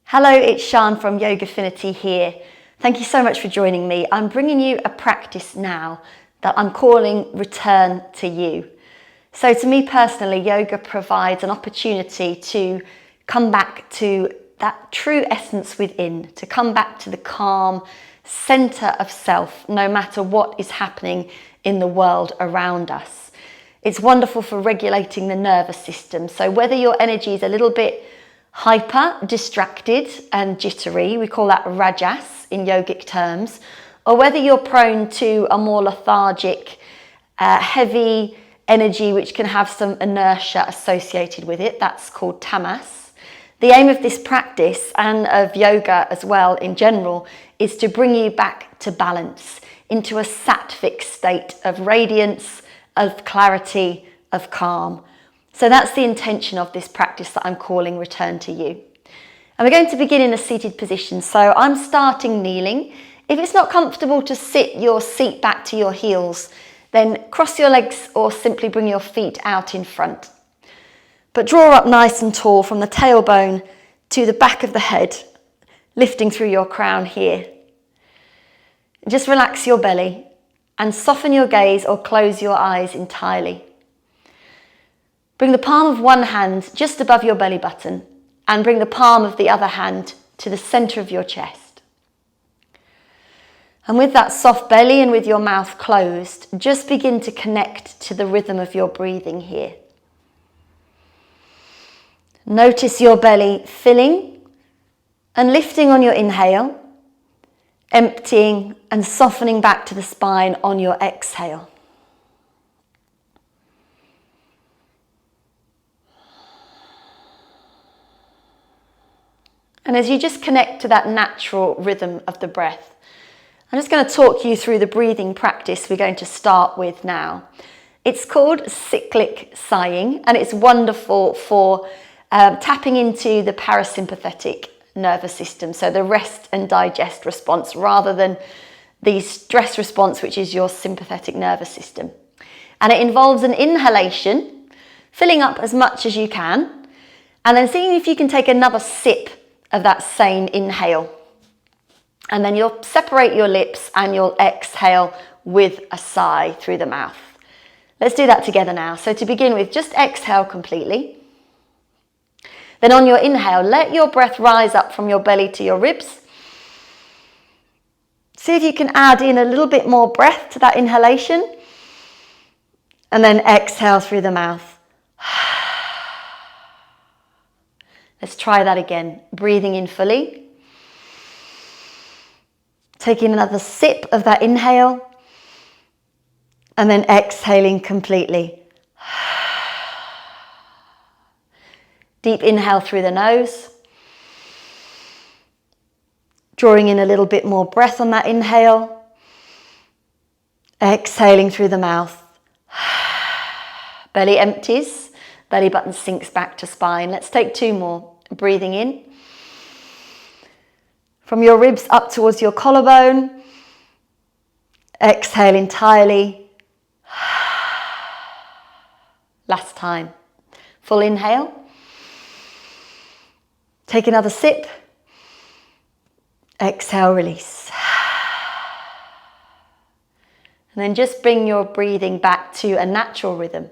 Hello, it's Shan from Yogafinity here. Thank you so much for joining me. I'm bringing you a practice now that I'm calling Return to You. So to me personally, yoga provides an opportunity to come back to that true essence within, to come back to the calm center of self, no matter what is happening in the world around us. It's wonderful for regulating the nervous system. So whether your energy is a little bit hyper, distracted and jittery, we call that rajas in yogic terms, or whether you're prone to a more lethargic, heavy energy which can have some inertia associated with it, that's called tamas. The aim of this practice and of yoga as well in general is to bring you back to balance, into a sattvic state of radiance, of clarity, of calm. So that's the intention of this practice that I'm calling Return to You. And we're going to begin in a seated position. So I'm starting kneeling. If it's not comfortable to sit your seat back to your heels, then cross your legs or simply bring your feet out in front. But draw up nice and tall from the tailbone to the back of the head, lifting through your crown here. Just relax your belly and soften your gaze or close your eyes entirely. Bring the palm of one hand just above your belly button and bring the palm of the other hand to the center of your chest. And with that soft belly and with your mouth closed, just begin to connect to the rhythm of your breathing here. Notice your belly filling and lifting on your inhale, emptying and softening back to the spine on your exhale. And as you just connect to that natural rhythm of the breath, I'm just going to talk you through the breathing practice we're going to start with now. It's called cyclic sighing, and it's wonderful for tapping into the parasympathetic nervous system, so the rest and digest response, rather than the stress response, which is your sympathetic nervous system. And it involves an inhalation, filling up as much as you can, and then seeing if you can take another sip of that same inhale. And then you'll separate your lips and you'll exhale with a sigh through the mouth. Let's do that together now. So to begin with, just exhale completely. Then on your inhale, let your breath rise up from your belly to your ribs. See if you can add in a little bit more breath to that inhalation. And then exhale through the mouth. Let's try that again. Breathing in fully. Taking another sip of that inhale. And then exhaling completely. Deep inhale through the nose. Drawing in a little bit more breath on that inhale. Exhaling through the mouth. Belly empties. Belly button sinks back to spine. Let's take two more. Breathing in. From your ribs up towards your collarbone. Exhale entirely. Last time. Full inhale. Take another sip. Exhale, release. And then just bring your breathing back to a natural rhythm.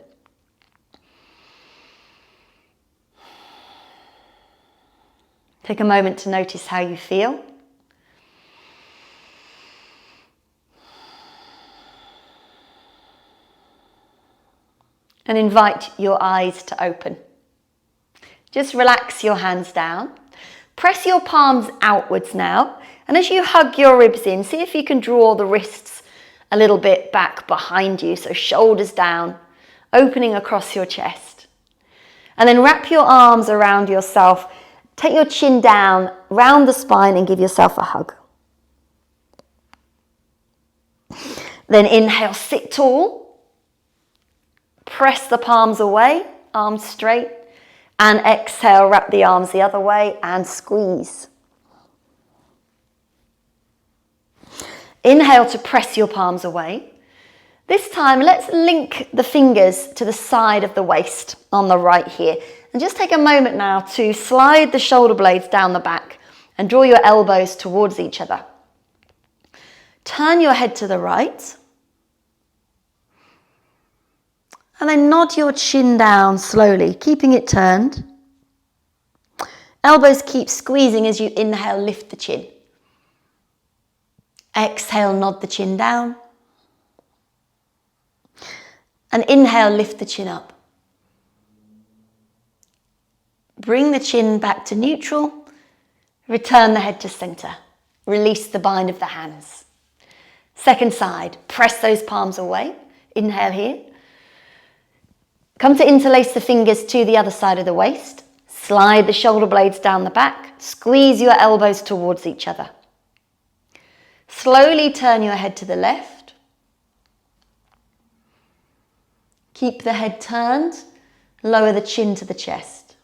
Take a moment to notice how you feel. And invite your eyes to open. Just relax your hands down. Press your palms outwards now. And as you hug your ribs in, see if you can draw the wrists a little bit back behind you. So shoulders down, opening across your chest. And then wrap your arms around yourself. Take your chin down, round the spine and give yourself a hug. Then inhale, sit tall. Press the palms away, arms straight. And exhale, wrap the arms the other way and squeeze. Inhale to press your palms away. This time, let's link the fingers to the side of the waist on the right here. And just take a moment now to slide the shoulder blades down the back, and draw your elbows towards each other. Turn your head to the right. And then nod your chin down slowly, keeping it turned. Elbows keep squeezing as you inhale, lift the chin. Exhale, nod the chin down. And inhale, lift the chin up. Bring the chin back to neutral. Return the head to center. Release the bind of the hands. Second side, press those palms away. Inhale here. Come to interlace the fingers to the other side of the waist. Slide the shoulder blades down the back. Squeeze your elbows towards each other. Slowly turn your head to the left. Keep the head turned. Lower the chin to the chest.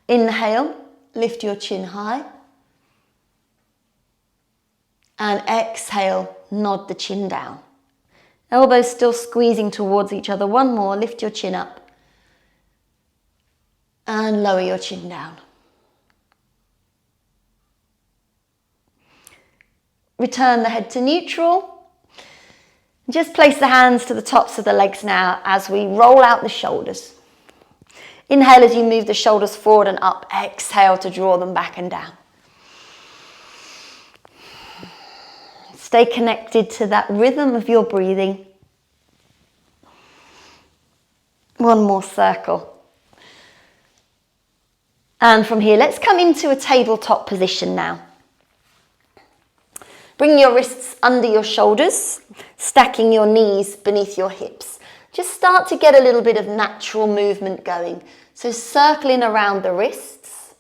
Inhale, lift your chin high. And exhale, nod the chin down. Elbows still squeezing towards each other. One more, lift your chin up. And lower your chin down. Return the head to neutral. Just place the hands to the tops of the legs now as we roll out the shoulders. Inhale as you move the shoulders forward and up. Exhale to draw them back and down. Stay connected to that rhythm of your breathing. One more circle. And from here, let's come into a tabletop position now. Bring your wrists under your shoulders, stacking your knees beneath your hips. Just start to get a little bit of natural movement going. So circling around the wrists,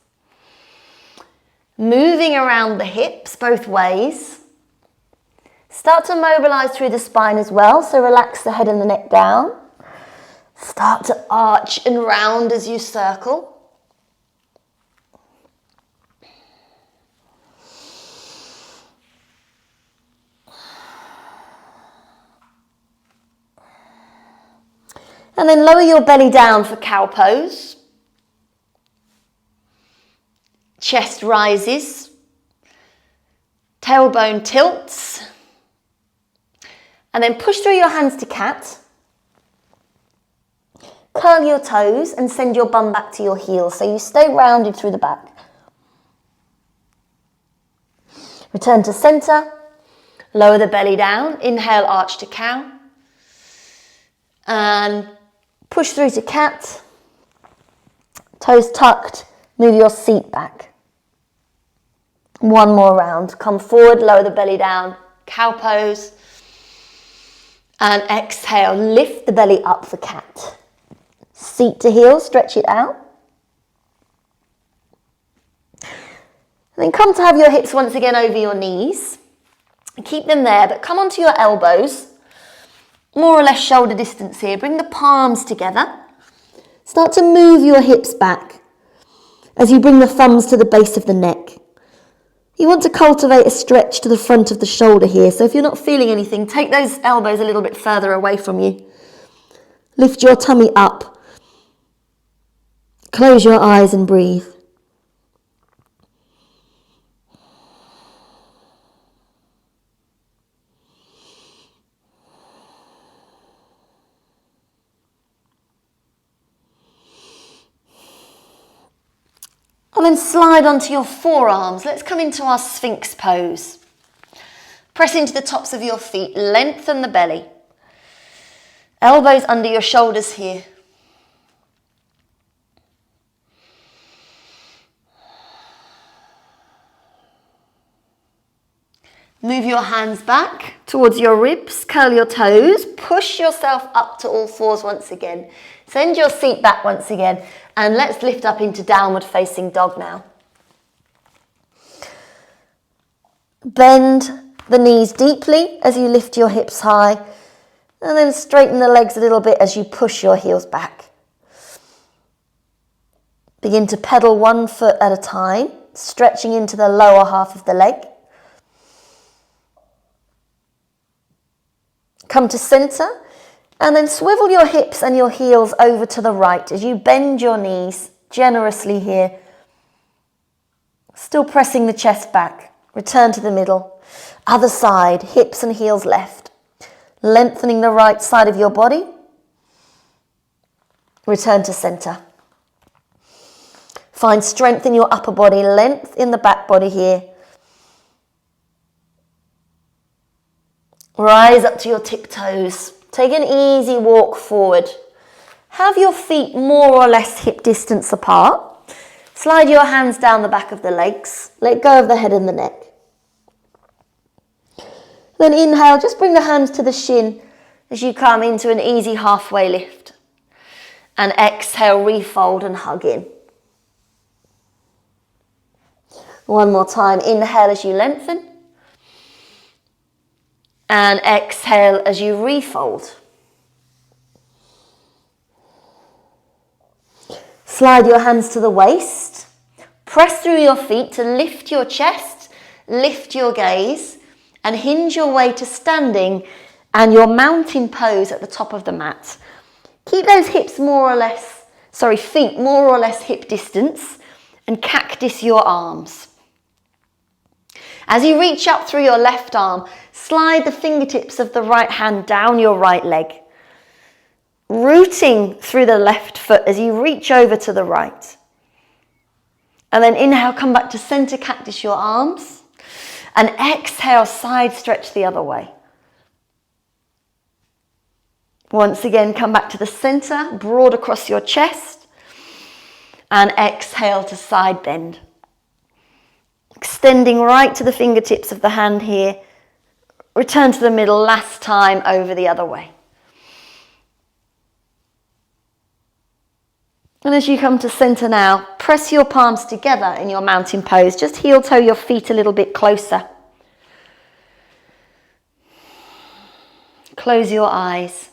moving around the hips both ways. Start to mobilize through the spine as well, so relax the head and the neck down. Start to arch and round as you circle. And then lower your belly down for cow pose. Chest rises. Tailbone tilts. And then push through your hands to cat. Curl your toes and send your bum back to your heels so you stay rounded through the back. Return to center. Lower the belly down. Inhale, arch to cow. And push through to cat. Toes tucked. Move your seat back. One more round. Come forward, lower the belly down. Cow pose. And exhale, lift the belly up for cat. Seat to heel, stretch it out. And then come to have your hips once again over your knees. Keep them there, but come onto your elbows. More or less shoulder distance here. Bring the palms together. Start to move your hips back as you bring the thumbs to the base of the neck. You want to cultivate a stretch to the front of the shoulder here. So if you're not feeling anything, take those elbows a little bit further away from you. Lift your tummy up. Close your eyes and breathe. And then slide onto your forearms. Let's come into our Sphinx pose. Press into the tops of your feet. Lengthen the belly. Elbows under your shoulders here. Move your hands back towards your ribs. Curl your toes. Push yourself up to all fours once again. Send your seat back once again. And let's lift up into downward facing dog now. Bend the knees deeply as you lift your hips high. And then straighten the legs a little bit as you push your heels back. Begin to pedal 1 foot at a time, stretching into the lower half of the leg. Come to center. And then swivel your hips and your heels over to the right as you bend your knees generously here. Still pressing the chest back. Return to the middle. Other side, hips and heels left. Lengthening the right side of your body. Return to center. Find strength in your upper body, length in the back body here. Rise up to your tiptoes. Take an easy walk forward. Have your feet more or less hip distance apart. Slide your hands down the back of the legs. Let go of the head and the neck. Then inhale, just bring the hands to the shin as you come into an easy halfway lift. And exhale, refold and hug in. One more time, inhale as you lengthen. And exhale as you refold. Slide your hands to the waist. Press through your feet to lift your chest, lift your gaze, and hinge your way to standing and your mountain pose at the top of the mat. Keep those feet more or less hip distance, and cactus your arms. As you reach up through your left arm, slide the fingertips of the right hand down your right leg, rooting through the left foot as you reach over to the right. And then inhale, come back to center, cactus your arms, and exhale, side stretch the other way. Once again, come back to the center, broad across your chest, and exhale to side bend. Extending right to the fingertips of the hand here. Return to the middle, last time over the other way. And as you come to center now, press your palms together in your mountain pose. Just heel toe your feet a little bit closer. Close your eyes.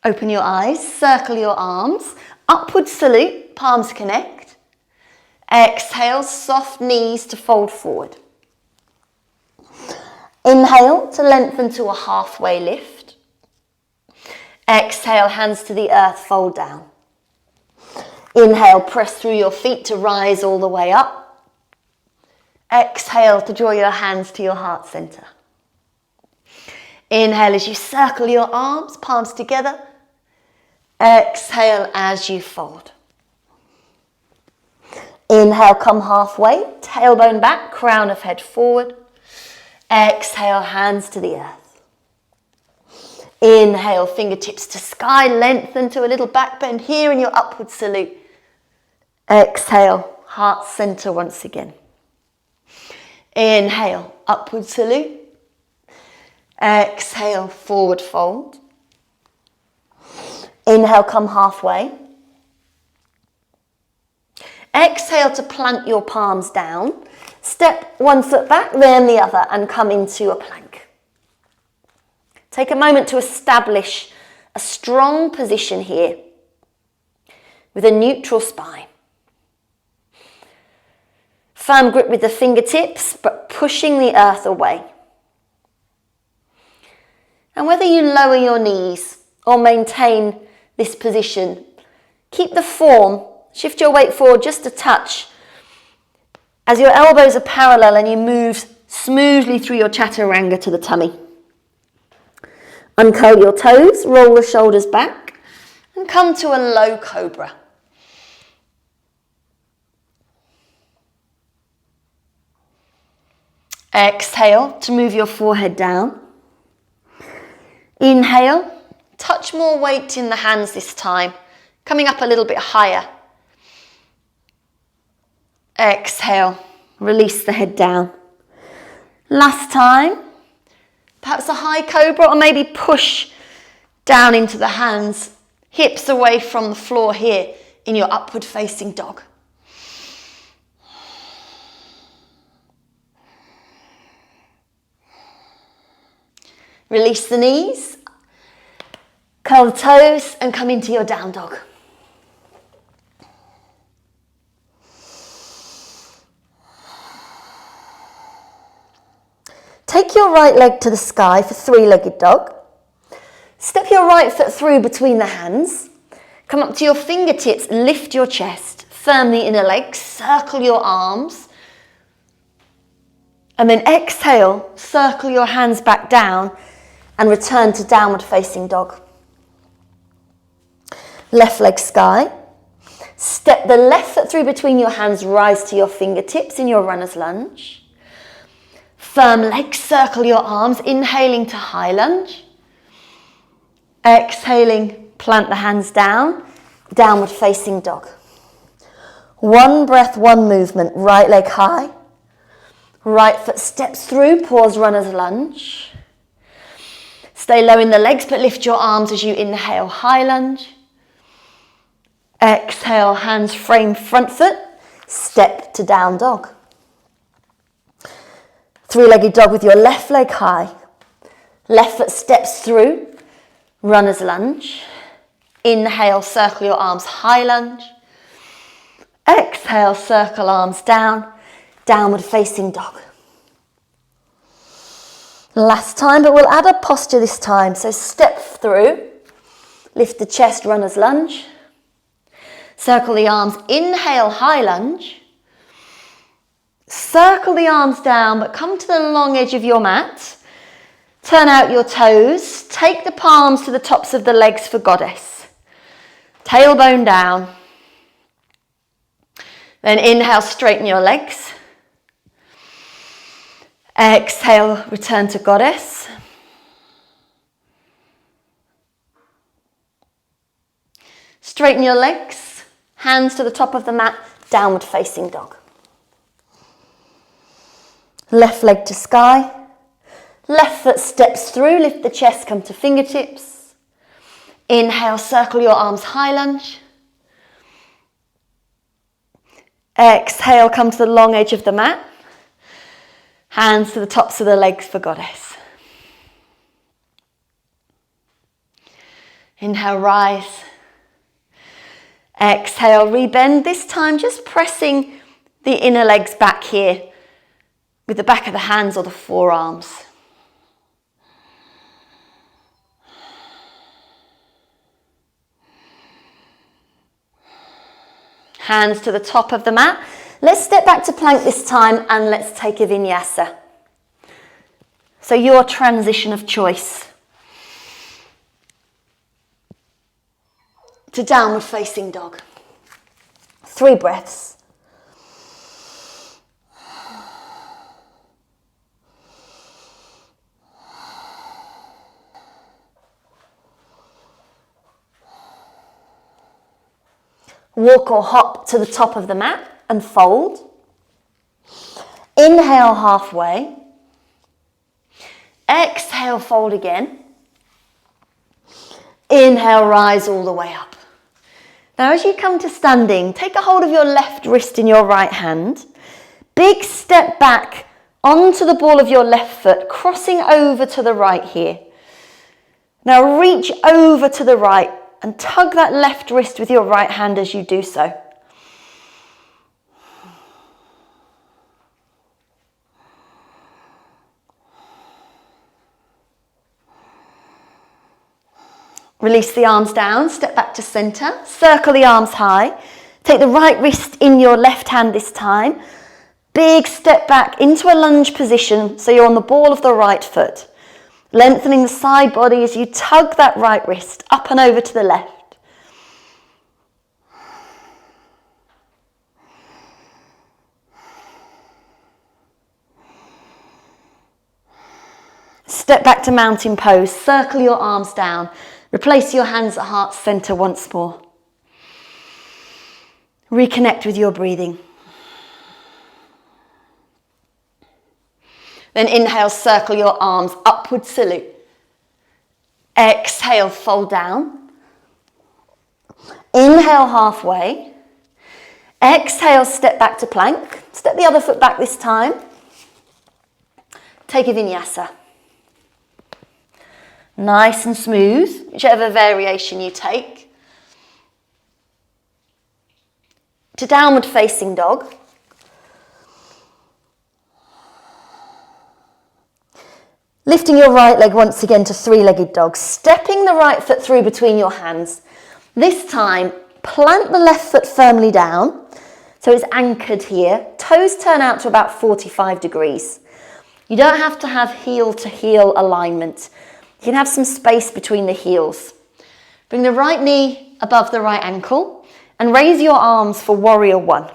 Open your eyes, circle your arms, upward salute, palms connect. Exhale, soft knees to fold forward. Inhale to lengthen to a halfway lift. Exhale, hands to the earth, fold down. Inhale, press through your feet to rise all the way up. Exhale to draw your hands to your heart center. Inhale as you circle your arms, palms together. Exhale as you fold. Inhale, come halfway, tailbone back, crown of head forward. Exhale, hands to the earth. Inhale, fingertips to sky, lengthen to a little back bend here in your upward salute. Exhale, heart center once again. Inhale, upward salute. Exhale, forward fold. Inhale, come halfway. Exhale to plant your palms down. Step one foot back, then the other, and come into a plank. Take a moment to establish a strong position here with a neutral spine. Firm grip with the fingertips, but pushing the earth away. And whether you lower your knees or maintain this position, keep the form, shift your weight forward just a touch as your elbows are parallel and you move smoothly through your chaturanga to the tummy. Uncurl your toes, roll the shoulders back, and come to a low cobra. Exhale to move your forehead down. Inhale, touch more weight in the hands this time, coming up a little bit higher. Exhale, release the head down. Last time, perhaps a high cobra, or maybe push down into the hands, hips away from the floor here in your upward facing dog. Release the knees, curl the toes and come into your down dog. Take your right leg to the sky for three-legged dog. Step your right foot through between the hands. Come up to your fingertips, lift your chest, firm the inner legs, circle your arms. And then exhale, circle your hands back down and return to downward facing dog. Left leg sky. Step the left foot through between your hands, rise to your fingertips in your runner's lunge. Firm legs, circle your arms, inhaling to high lunge. Exhaling, plant the hands down, downward facing dog. One breath, one movement, right leg high. Right foot steps through, pause runner's lunge. Stay low in the legs, but lift your arms as you inhale, high lunge. Exhale, hands frame front foot, step to down dog. Three-legged dog with your left leg high. Left foot steps through, runner's lunge. Inhale, circle your arms, high lunge. Exhale, circle arms down, downward facing dog. Last time, but we'll add a posture this time. So step through, lift the chest, runner's lunge. Circle the arms, inhale, high lunge. Circle the arms down, but come to the long edge of your mat. Turn out your toes. Take the palms to the tops of the legs for goddess. Tailbone down. Then inhale, straighten your legs. Exhale, return to goddess. Straighten your legs. Hands to the top of the mat, downward facing dog. Left leg to sky. Left foot steps through, lift the chest, come to fingertips. Inhale, circle your arms, high lunge. Exhale, come to the long edge of the mat. Hands to the tops of the legs for goddess. Inhale, rise. Exhale, rebend. This time just pressing the inner legs back here with the back of the hands or the forearms. Hands to the top of the mat. Let's step back to plank this time and let's take a vinyasa. So your transition of choice to downward facing dog. 3 breaths. Walk or hop to the top of the mat and fold. Inhale halfway. Exhale, fold again. Inhale, rise all the way up. Now as you come to standing, take a hold of your left wrist in your right hand. Big step back onto the ball of your left foot, crossing over to the right here. Now reach over to the right and tug that left wrist with your right hand as you do so. Release the arms down, step back to center, circle the arms high. Take the right wrist in your left hand this time. Big step back into a lunge position so you're on the ball of the right foot. Lengthening the side body as you tug that right wrist up and over to the left. Step back to mountain pose, circle your arms down. Replace your hands at heart center once more. Reconnect with your breathing. Then inhale, circle your arms, upward salute. Exhale, fold down. Inhale, halfway. Exhale, step back to plank. Step the other foot back this time. Take a vinyasa. Nice and smooth, whichever variation you take. To downward facing dog. Lifting your right leg once again to 3-legged dog. Stepping the right foot through between your hands. This time, plant the left foot firmly down, so it's anchored here. Toes turn out to about 45 degrees. You don't have to have heel to heel alignment. You can have some space between the heels. Bring the right knee above the right ankle and raise your arms for warrior one.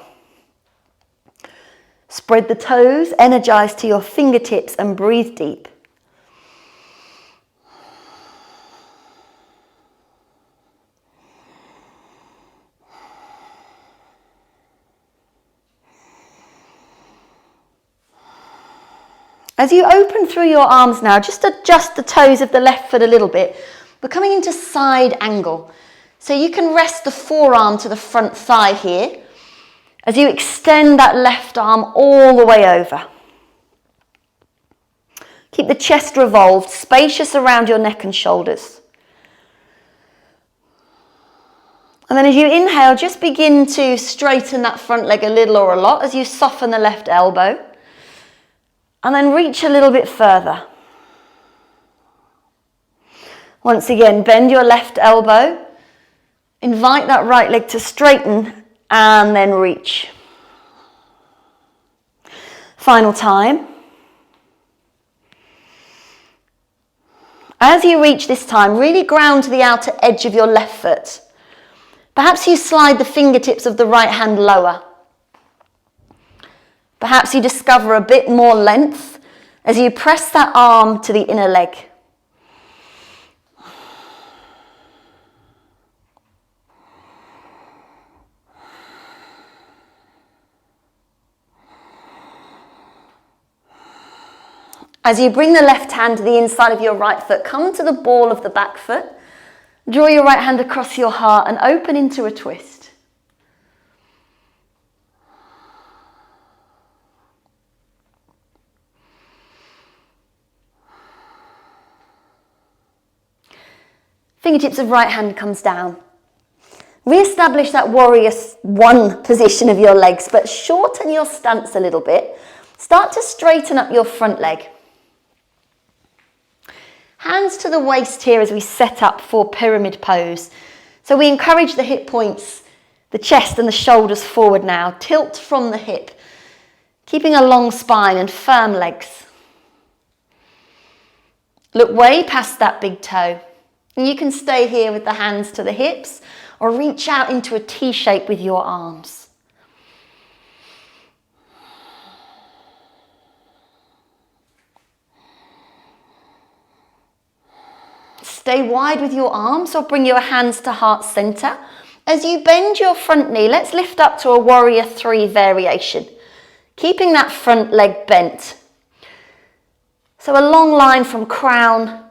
Spread the toes, energize to your fingertips and breathe deep. As you open through your arms now, just adjust the toes of the left foot a little bit. We're coming into side angle. So you can rest the forearm to the front thigh here as you extend that left arm all the way over. Keep the chest revolved, spacious around your neck and shoulders. And then as you inhale, just begin to straighten that front leg a little or a lot as you soften the left elbow. And then reach a little bit further. Once again, bend your left elbow. Invite that right leg to straighten and then reach. Final time. As you reach this time, really ground to the outer edge of your left foot. Perhaps you slide the fingertips of the right hand lower. Perhaps you discover a bit more length as you press that arm to the inner leg. As you bring the left hand to the inside of your right foot, come to the ball of the back foot. Draw your right hand across your heart and open into a twist. Fingertips of right hand comes down. Re-establish that warrior one position of your legs, but shorten your stance a little bit. Start to straighten up your front leg. Hands to the waist here as we set up for pyramid pose. So we encourage the hip points, the chest and the shoulders forward now. Tilt from the hip, keeping a long spine and firm legs. Look way past that big toe. And you can stay here with the hands to the hips or reach out into a T shape with your arms. Stay wide with your arms or bring your hands to heart center. As you bend your front knee, let's lift up to a warrior three variation, keeping that front leg bent. So a long line from crown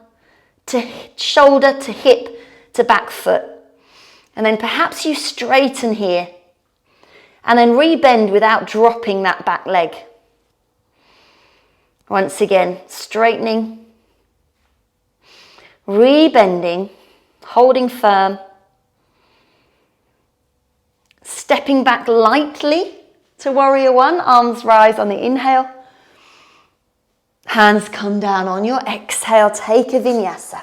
to shoulder to hip to back foot. And then perhaps you straighten here and then rebend without dropping that back leg. Once again, straightening, rebending, holding firm, stepping back lightly to warrior one, arms rise on the inhale. Hands come down on your exhale, take a vinyasa.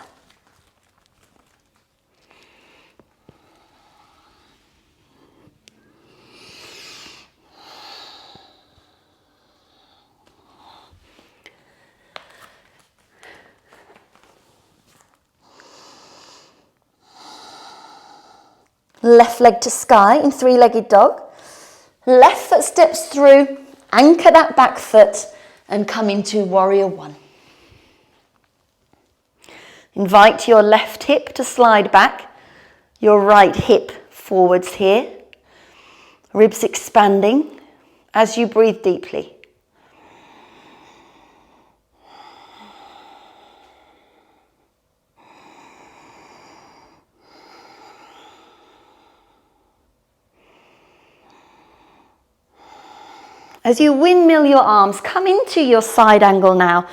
Left leg to sky in three-legged dog. Left foot steps through, anchor that back foot and come into warrior one. Invite your left hip to slide back, your right hip forwards here. Ribs expanding as you breathe deeply. As you windmill your arms, come into your side angle now.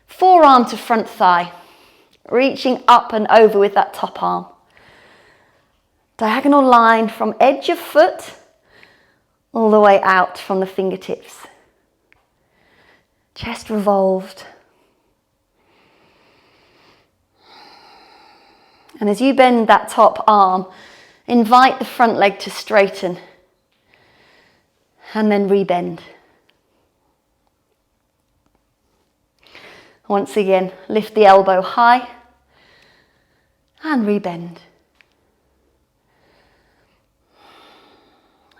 Forearm to front thigh, reaching up and over with that top arm. Diagonal line from edge of foot all the way out from the fingertips. Chest revolved. And as you bend that top arm, Invite the front leg to straighten and then rebend. Once again, lift the elbow high and rebend.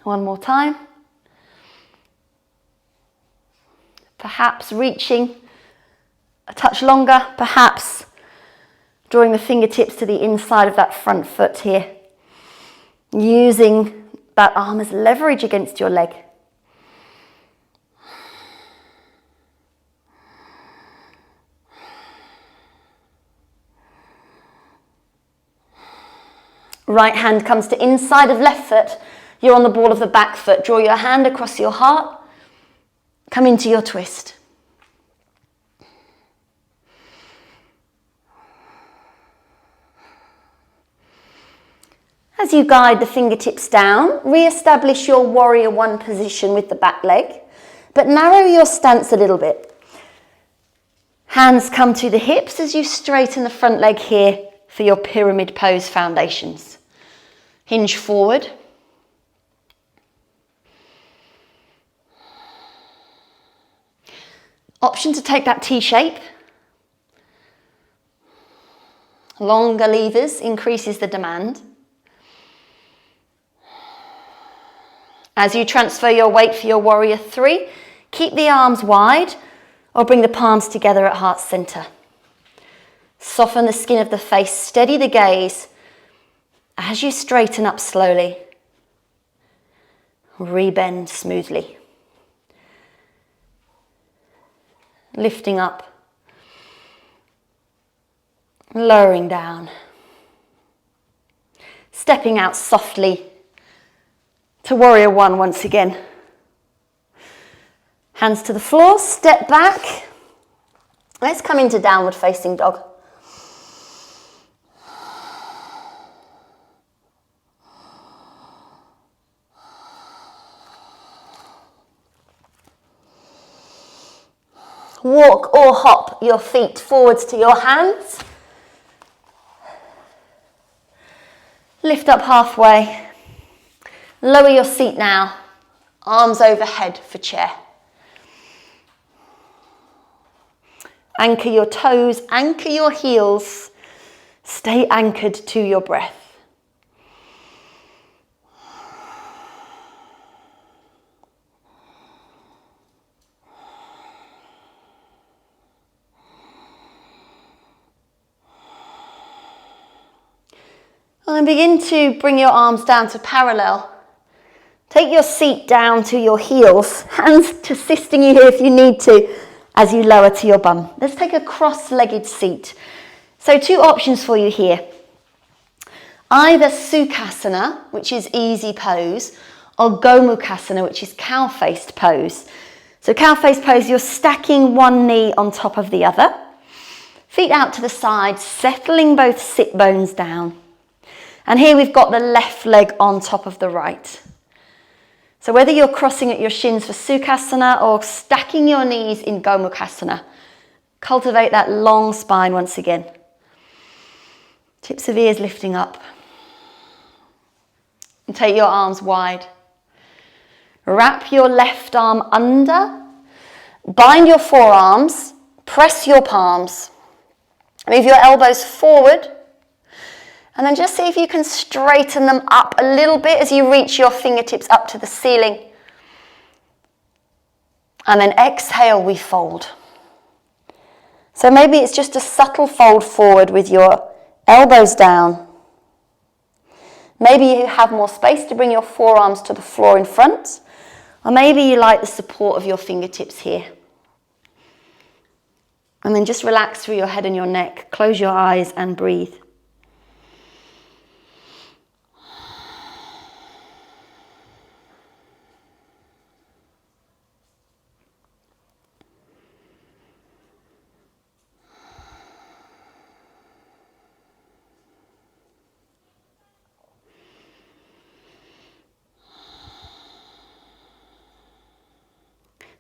One more time. Perhaps reaching a touch longer, perhaps drawing the fingertips to the inside of that front foot here. Using that arm as leverage against your leg. Right hand comes to inside of left foot. You're on the ball of the back foot. Draw your hand across your heart. Come into your twist. As you guide the fingertips down, re-establish your warrior one position with the back leg, but narrow your stance a little bit. Hands come to the hips as you straighten the front leg here for your pyramid pose foundations. Hinge forward. Option to take that T shape. Longer levers increases the demand. As you transfer your weight for your warrior three, keep the arms wide or bring the palms together at heart center. Soften the skin of the face, steady the gaze as you straighten up slowly. Rebend smoothly. Lifting up, lowering down, stepping out softly to warrior one once again. Hands to the floor, step back. Let's come into downward facing dog. Walk or hop your feet forwards to your hands. Lift up halfway. Lower your seat now. Arms overhead for chair. Anchor your toes, anchor your heels. Stay anchored to your breath. And then begin to bring your arms down to parallel. Take your seat down to your heels, hands assisting you here if you need to, as you lower to your bum. Let's take a cross-legged seat. So two options for you here. Either Sukhasana, which is easy pose, or Gomukhasana, which is cow-faced pose. So cow-faced pose, you're stacking one knee on top of the other. Feet out to the side, settling both sit bones down. And here we've got the left leg on top of the right. So whether you're crossing at your shins for Sukhasana or stacking your knees in Gomukhasana, cultivate that long spine once again. Tips of ears lifting up. And take your arms wide. Wrap your left arm under. Bind your forearms. Press your palms. Move your elbows forward. And then just see if you can straighten them up a little bit as you reach your fingertips up to the ceiling. And then exhale, we fold. So maybe it's just a subtle fold forward with your elbows down. Maybe you have more space to bring your forearms to the floor in front. Or maybe you like the support of your fingertips here. And then just relax through your head and your neck. Close your eyes and breathe.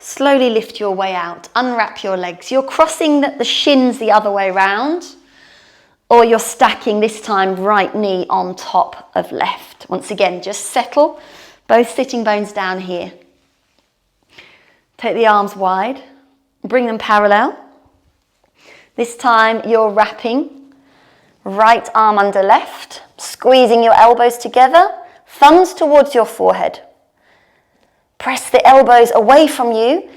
Slowly lift your way out, unwrap your legs. You're crossing the shins the other way round, or you're stacking this time right knee on top of left. Once again, just settle both sitting bones down here. Take the arms wide, bring them parallel. This time you're wrapping right arm under left, squeezing your elbows together, thumbs towards your forehead. Press the elbows away from you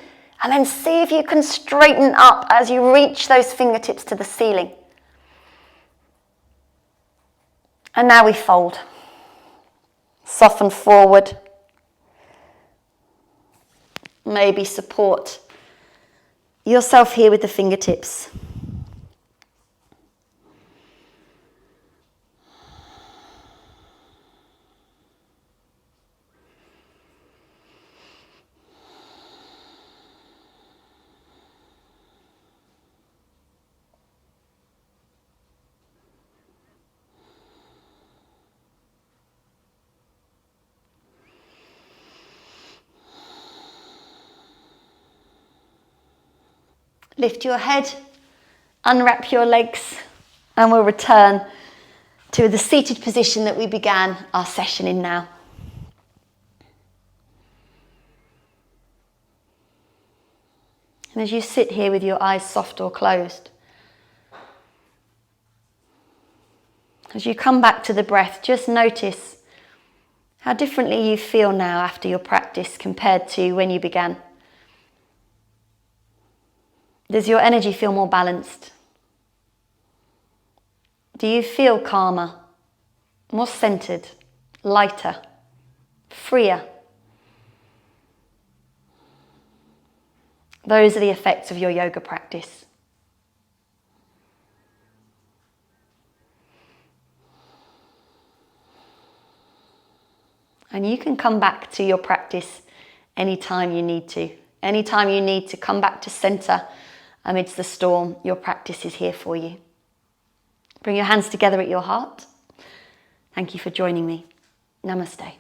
and then see if you can straighten up as you reach those fingertips to the ceiling. And now we fold. Soften forward. Maybe support yourself here with the fingertips. Lift your head, unwrap your legs, and we'll return to the seated position that we began our session in now. And as you sit here with your eyes soft or closed, as you come back to the breath, just notice how differently you feel now after your practice compared to when you began. Does your energy feel more balanced? Do you feel calmer, more centered, lighter, freer? Those are the effects of your yoga practice. And you can come back to your practice anytime you need to. Anytime you need to come back to center amidst the storm, your practice is here for you. Bring your hands together at your heart. Thank you for joining me. Namaste.